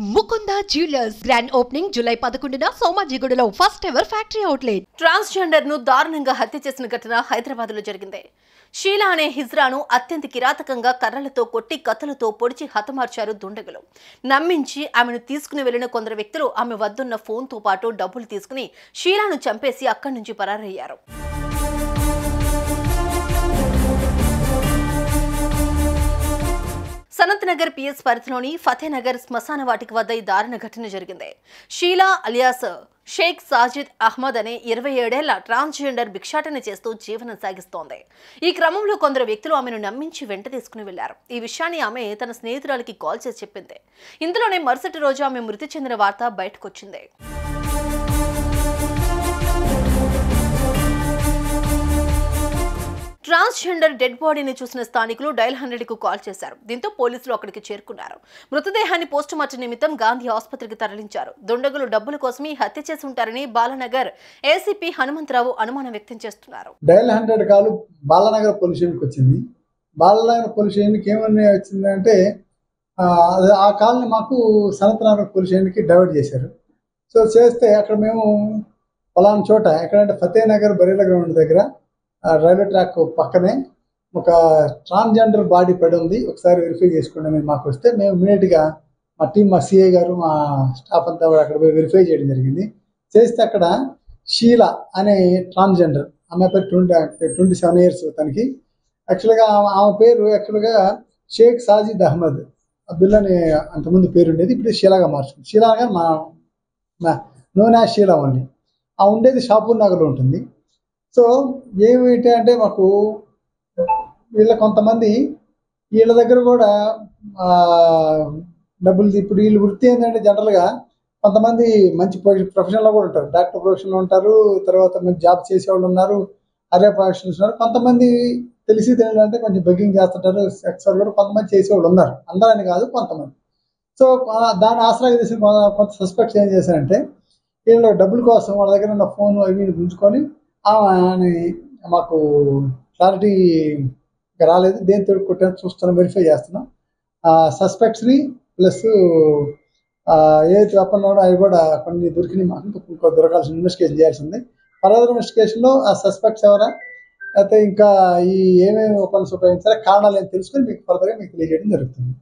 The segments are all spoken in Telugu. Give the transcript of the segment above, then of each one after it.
Mukunda jewellers grand opening July 11న సోమాజిగూడలో first ever factory outlet. Transgender ను దారుణంగా హత్య చేసిన ఘటన హైదరాబాద్ లో జరిగింది. షీలా అనే హిజ్రాను అత్యంత కిరాతకంగా కర్రలతో కొట్టి కత్తులతో పొడిచి హతమార్చారు దుండగులు. నమ్మించి ఆమెను తీసుకుని వెళ్లిన కొందరు వ్యక్తులు ఆమె వద్దున్న ఫోన్ తో పాటు డబ్బులు తీసుకుని షీలాను చంపేసి అక్కడి నుంచి పరారయ్యారు. సనత్ నగర్ పిఎస్ పరిధిలోని ఫతేనగర్ శ్మశాన వాటిక వద్ద ఈ దారుణ ఘటన జరిగింది. షీలా అలియాస్ షేక్ సాజిద్ అహ్మద్ అనే 27 ఏళ్ల ట్రాన్స్జెండర్ భిక్షాటన చేస్తూ జీవనం సాగిస్తోంది. ఈ క్రమంలో కొందరు వ్యక్తులు ఆమెను నమ్మించి వెంట తీసుకుని వెళ్లారు. ఈ విషయాన్ని ఆమె తన స్నేహితురాలికి కాల్ చేసి చెప్పింది. ఇందులోనే మరుసటి రోజు ఆమె మృతి చెందిన వార్త బయటకొచ్చింది. ట్రాన్స్జెండర్ డెడ్ బాడీని చూసిన స్థానికులు డయల్ 100కు కాల్ చేశారు. దీంతో పోలీసులు అక్కడికి చేరుకున్నారు. మృతదేహాన్ని పోస్టుమార్టం నిమిత్తం గాంధీ ఆసుపత్రికి తరలించారు. దుండగులు డబ్బుల కోసమే హత్య చేసి ఉంటారని బాలనగర్ ఏసీపీ హనుమంతరావు అనుమానం వ్యక్తం చేస్తున్నారు. డయల్ 100 కాల్ బాలనగర్ పోలీస్ స్టేషన్కి వచ్చింది. బాలనగర్ పోలీస్ స్టేషన్కి ఏమని వచ్చిందంటే ఆ కాల్ని మాకు సనత్ నగర్ పోలీస్ స్టేషన్కి డైవర్ట్ చేశారు. సో చేస్తే అక్కడ మేము పలానా చోట ఎక్కడంటే ఫతేనగర్ బరీల గ్రౌండ్ దగ్గర రైల్వే ట్రాక్ పక్కనే ఒక ట్రాన్స్జెండర్ బాడీ పడి ఉంది, ఒకసారి వెరిఫై చేసుకోండి అని మాకు వస్తే మేము ఇమీడియట్గా మా టీం, మా సిఐ గారు, మా స్టాఫ్ అంతా కూడా అక్కడ పోయి వెరిఫై చేయడం జరిగింది. చేస్తే అక్కడ షీలా అనే ట్రాన్స్జెండర్, ఆమె పేరు 27 ఇయర్స్ తనకి. యాక్చువల్గా ఆమె పేరు యాక్చువల్గా షేక్ సాజిద్ అహ్మద్ అబ్దుల్లా అని అంతకుముందు పేరు ఉండేది, ఇప్పుడు షీలాగా మార్చుకుంది. షీలా గారు మా నోనా షీలా ఓన్లీ. ఆ ఉండేది షాపూర్ నగర్లో ఉంటుంది. సో ఏమిటి అంటే మాకు కొంతమంది వీళ్ళ దగ్గర కూడా డబ్బులు, ఇప్పుడు వీళ్ళు వృత్తి ఏంటంటే జనరల్గా కొంతమంది మంచి ప్రొఫెషన్లో కూడా ఉంటారు, డాక్టర్ ప్రొఫెషన్లో ఉంటారు, తర్వాత మంచి జాబ్ చేసేవాళ్ళు ఉన్నారు, అరే ప్రొఫెషనల్స్ ఉన్నారు. కొంతమంది తెలిసి తెలియాలంటే కొంచెం బెగ్గింగ్ చేస్తుంటారు, సెక్స్ కూడా కొంతమంది చేసేవాళ్ళు ఉన్నారు, అందరని కాదు కొంతమంది. సో దాన్ని ఆశ్రయ చేసి కొంత సస్పెక్ట్స్ ఏం చేశారంటే వీళ్ళు డబ్బుల కోసం వాళ్ళ దగ్గర ఉన్న ఫోన్ అవి ఉంచుకొని అని మాకు క్లారిటీ రాలేదు, దేంతో కొట్టాను చూస్తున్నాం, వెరిఫై చేస్తున్నాం. సస్పెక్ట్స్ని ప్లస్ ఏదైతే వెపన్ అవి కూడా కొన్ని దొరికినాయి. మాకు ఇంకో దొరకాల్సిన ఇన్వెస్టిగేషన్ చేయాల్సి ఉంది. ఫర్దర్ ఇన్వెస్టిగేషన్లో ఆ సస్పెక్ట్స్ ఎవరా అయితే ఇంకా ఈ ఏమేమి వెపన్స్ ఉపయోగించారో కారణాలు ఏం తెలుసుకొని మీకు ఫర్దర్గా మీకు తెలియజేయడం జరుగుతుంది.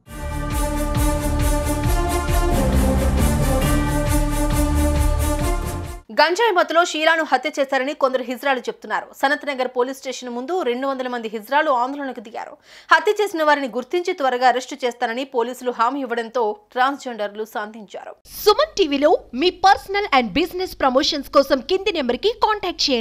గంజాయి మత్తులో షీలాను హత్య చేశారని కొందరు హిజ్రాలు చెప్తున్నారు. సనత్ నగర్ పోలీస్ స్టేషన్ ముందు 200 మంది హిజ్రాలు ఆందోళనకు దిగారు. హత్య చేసిన వారిని గుర్తించి త్వరగా అరెస్టు చేస్తారని పోలీసులు హామీ ఇవ్వడంతో ట్రాన్స్జెండర్లు శాంతించారు. సుమన్ టీవీలో మీ పర్సనల్ అండ్ బిజినెస్ ప్రమోషన్స్ కోసం కింది నెంబర్కి కాంటాక్ట్ చేయండి.